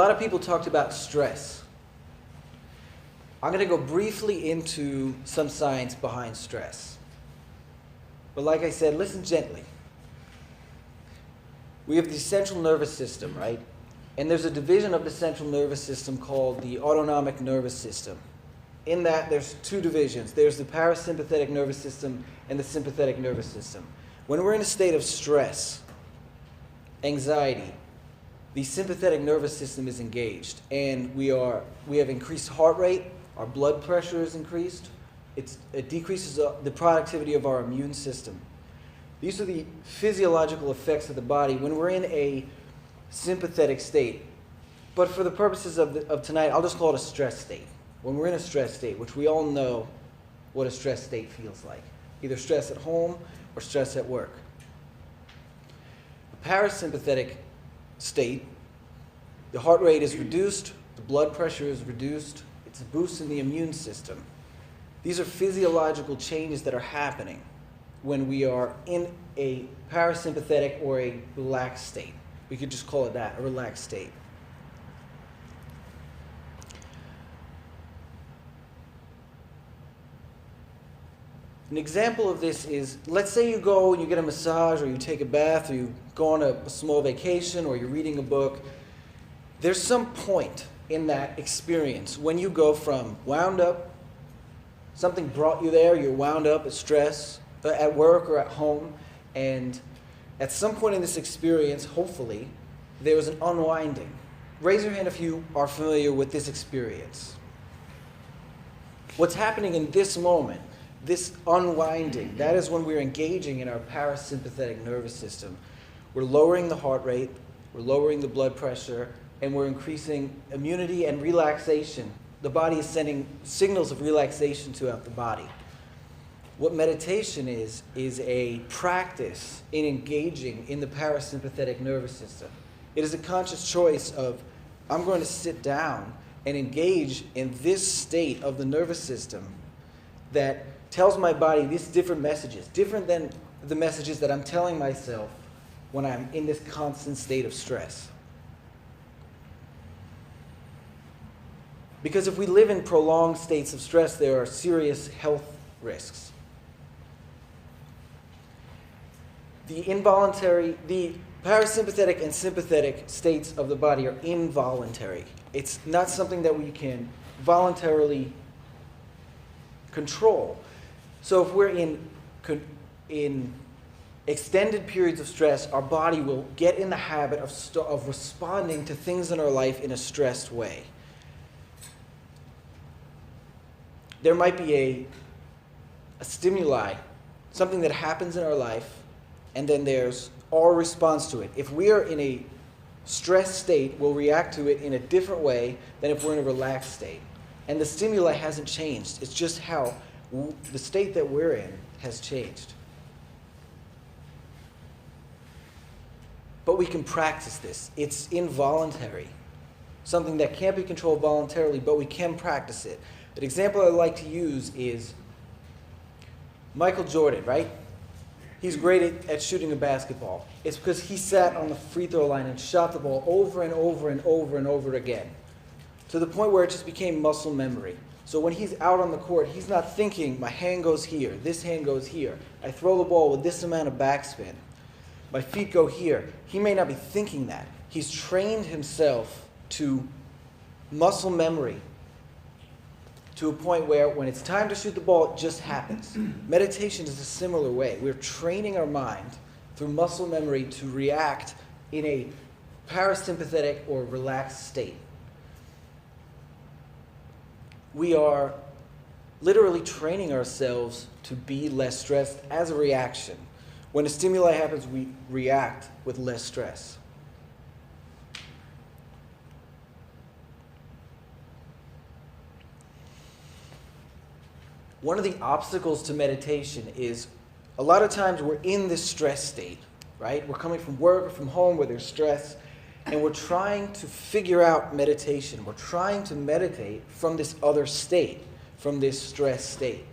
lot of people talked about stress. I'm going to go briefly into some science behind stress. But like I said, listen gently. We have the central nervous system, right? And there's a division of the central nervous system called the autonomic nervous system. In that, there's two divisions. There's the parasympathetic nervous system and the sympathetic nervous system. When we're in a state of stress, anxiety, the sympathetic nervous system is engaged, and we have increased heart rate, our blood pressure is increased, it decreases the productivity of our immune system. These are the physiological effects of the body when we're in a sympathetic state. But for the purposes of tonight, I'll just call it a stress state. When we're in a stress state, which we all know what a stress state feels like, either stress at home or stress at work. A parasympathetic state, the heart rate is reduced, the blood pressure is reduced, it's a boost in the immune system. These are physiological changes that are happening when we are in a parasympathetic or a relaxed state. We could just call it that, a relaxed state. An example of this is, let's say you go and you get a massage, or you take a bath, or you go on a small vacation, or you're reading a book. There's some point in that experience when you go from wound up, something brought you there, you're wound up, it's stress, at work or at home, and at some point in this experience, hopefully, there was an unwinding. Raise your hand if you are familiar with this experience. What's happening in this moment, this unwinding, that is when we're engaging in our parasympathetic nervous system. We're lowering the heart rate, we're lowering the blood pressure, and we're increasing immunity and relaxation. The body is sending signals of relaxation throughout the body. What meditation is a practice in engaging in the parasympathetic nervous system. It is a conscious choice of, I'm going to sit down and engage in this state of the nervous system that tells my body these different messages, different than the messages that I'm telling myself when I'm in this constant state of stress. Because if we live in prolonged states of stress, there are serious health risks. The parasympathetic and sympathetic states of the body are involuntary. It's not something that we can voluntarily control. So if we're in extended periods of stress, our body will get in the habit of responding to things in our life in a stressed way. There might be a stimuli, something that happens in our life, and then there's our response to it. If we are in a stressed state, we'll react to it in a different way than if we're in a relaxed state. And the stimuli hasn't changed. It's just how the state that we're in has changed. But we can practice this. It's involuntary. Something that can't be controlled voluntarily, but we can practice it. An example I like to use is Michael Jordan, right? He's great at shooting a basketball. It's because he sat on the free throw line and shot the ball over and over and over and over again, to the point where it just became muscle memory. So when he's out on the court, he's not thinking, my hand goes here, this hand goes here, I throw the ball with this amount of backspin, my feet go here. He may not be thinking that. He's trained himself to muscle memory to a point where when it's time to shoot the ball, it just happens. Meditation is a similar way. We're training our mind through muscle memory to react in a parasympathetic or relaxed state. We are literally training ourselves to be less stressed as a reaction. When a stimuli happens, we react with less stress. One of the obstacles to meditation is a lot of times we're in this stress state, right? We're coming from work or from home where there's stress, and we're trying to figure out meditation. We're trying to meditate from this other state, from this stress state.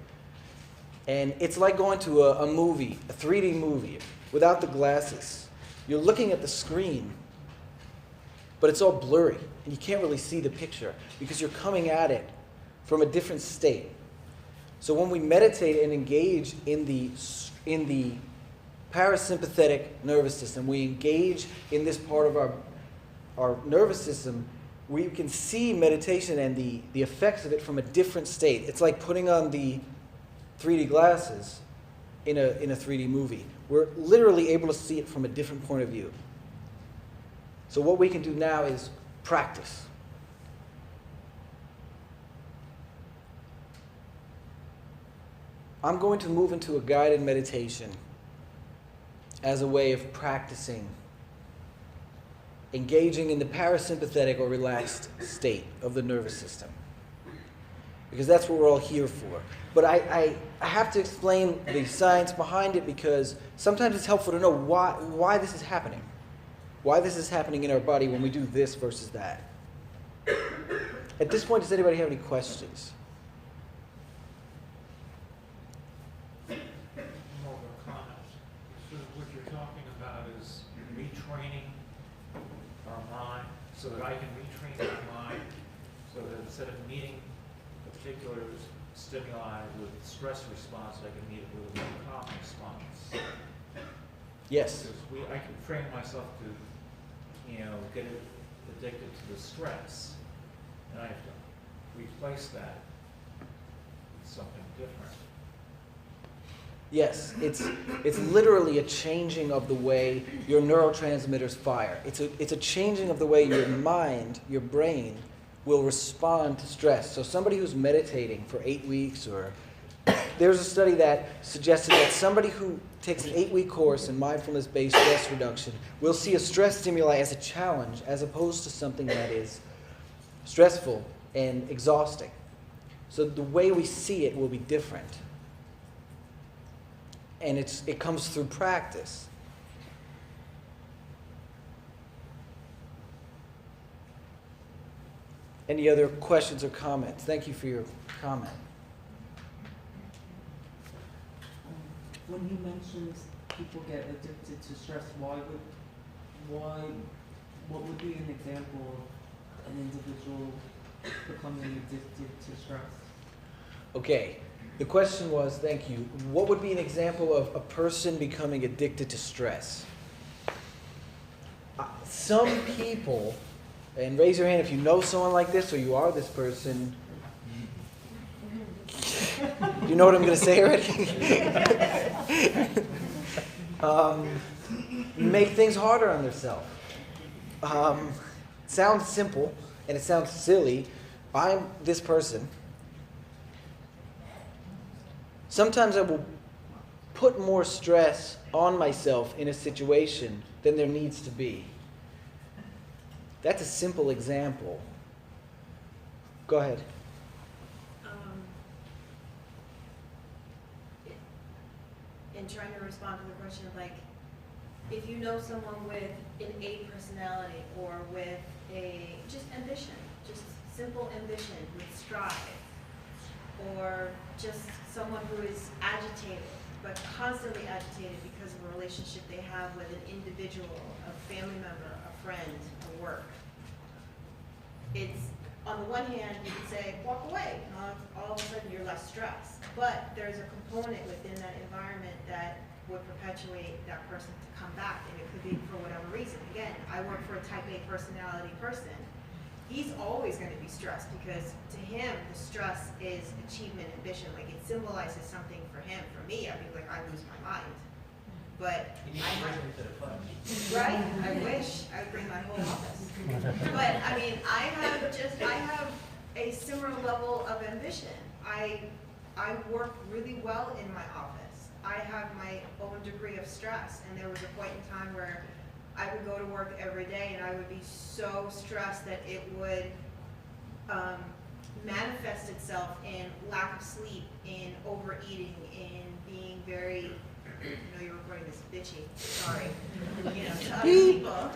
And it's like going to a movie, a 3D movie, without the glasses. You're looking at the screen, but it's all blurry, and you can't really see the picture because you're coming at it from a different state. So when we meditate and engage in the parasympathetic nervous system, we engage in this part of our nervous system, we can see meditation and the effects of it from a different state. It's like putting on the 3D glasses in a 3D movie. We're literally able to see it from a different point of view. So what we can do now is practice. I'm going to move into a guided meditation as a way of practicing engaging in the parasympathetic or relaxed state of the nervous system. Because that's what we're all here for. But I have to explain the science behind it because sometimes it's helpful to know why this is happening. Why this is happening in our body when we do this versus that. At this point, does anybody have any questions? More of a comment. So what you're talking about is retraining our mind so that I can retrain my mind so that instead of meeting a particular stimuli with stress response, I can meet it with a more calm response. Yes. Because I can train myself to, get addicted to the stress, and I have to replace that with something different. Yes, it's literally a changing of the way your neurotransmitters fire. It's a changing of the way your mind, your brain, will respond to stress. So somebody who's meditating for 8 weeks, or there's a study that suggested that somebody who takes an 8-week course in mindfulness-based stress reduction will see a stress stimuli as a challenge as opposed to something that is stressful and exhausting. So the way we see it will be different. And it comes through practice. Any other questions or comments? Thank you for your comment. When he mentions people get addicted to stress, what would be an example of an individual becoming addicted to stress? Okay, the question was, thank you, what would be an example of a person becoming addicted to stress? Some people, and raise your hand if you know someone like this or you are this person. You know what I'm going to say already? Make things harder on themselves. It sounds simple and it sounds silly. I'm this person. Sometimes I will put more stress on myself in a situation than there needs to be. That's a simple example. Go ahead. In trying to respond to the question of if you know someone with an A personality or with just ambition, just simple ambition with strive, or just someone who is agitated, but constantly agitated because of a relationship they have with an individual, a family member, a friend, a work. It's, on the one hand, you can say, walk away, all of a sudden you're less stressed. But there's a component within that environment that would perpetuate that person to come back, and it could be for whatever reason. Again, I work for a type A personality person. He's always going to be stressed because to him, the stress is achievement, ambition. It symbolizes something for him. For me, I'd be like, I lose my mind. But right? I wish I would bring my whole office. But I have a similar level of ambition. I work really well in my office. I have my own degree of stress, and there was a point in time where I would go to work every day and I would be so stressed that it would manifest itself in lack of sleep, in overeating, in being very, you're recording this bitchy, sorry, to other people,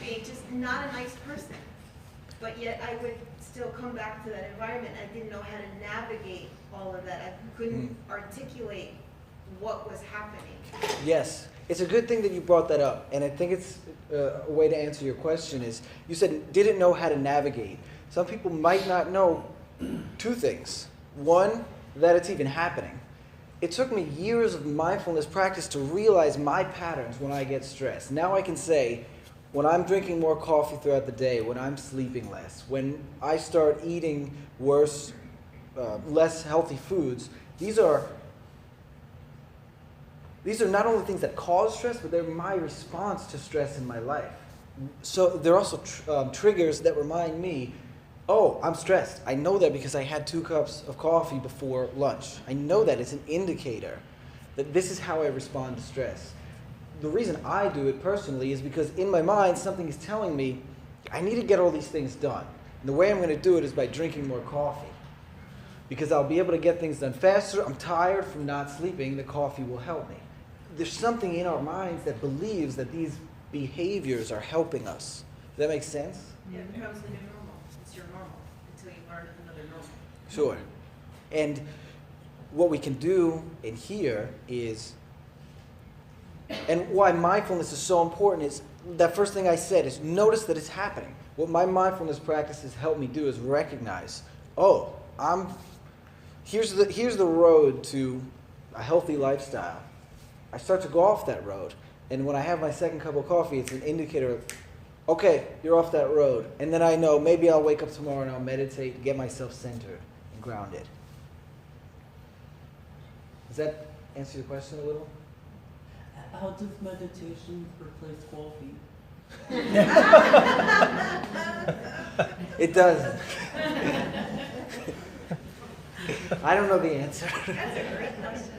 being just not a nice person. But yet I would still come back to that environment. I didn't know how to navigate all of that. I couldn't articulate what was happening. Yes, it's a good thing that you brought that up, and I think it's a way to answer your question is, you said didn't know how to navigate. Some people might not know two things. One, that it's even happening. It took me years of mindfulness practice to realize my patterns when I get stressed. Now I can say, when I'm drinking more coffee throughout the day, when I'm sleeping less, when I start eating worse, less healthy foods, these are not only things that cause stress, but they're my response to stress in my life. So they're also triggers that remind me, oh, I'm stressed. I know that because I had 2 cups of coffee before lunch. I know that it's an indicator that this is how I respond to stress. The reason I do it personally is because in my mind, something is telling me, I need to get all these things done. And the way I'm going to do it is by drinking more coffee. Because I'll be able to get things done faster. I'm tired from not sleeping. The coffee will help me. There's something in our minds that believes that these behaviors are helping us. Does that make sense? Yeah, it becomes the new normal. It's your normal until you learn another normal. Sure. And what we can do in here is, and why mindfulness is so important is, that first thing I said is notice that it's happening. What my mindfulness practices help me do is recognize, oh, here's the road to a healthy lifestyle. I start to go off that road. And when I have my second cup of coffee, it's an indicator of, okay, you're off that road. And then I know maybe I'll wake up tomorrow and I'll meditate and get myself centered and grounded. Does that answer your question a little? How does meditation replace coffee? It doesn't. I don't know the answer. That's a great question.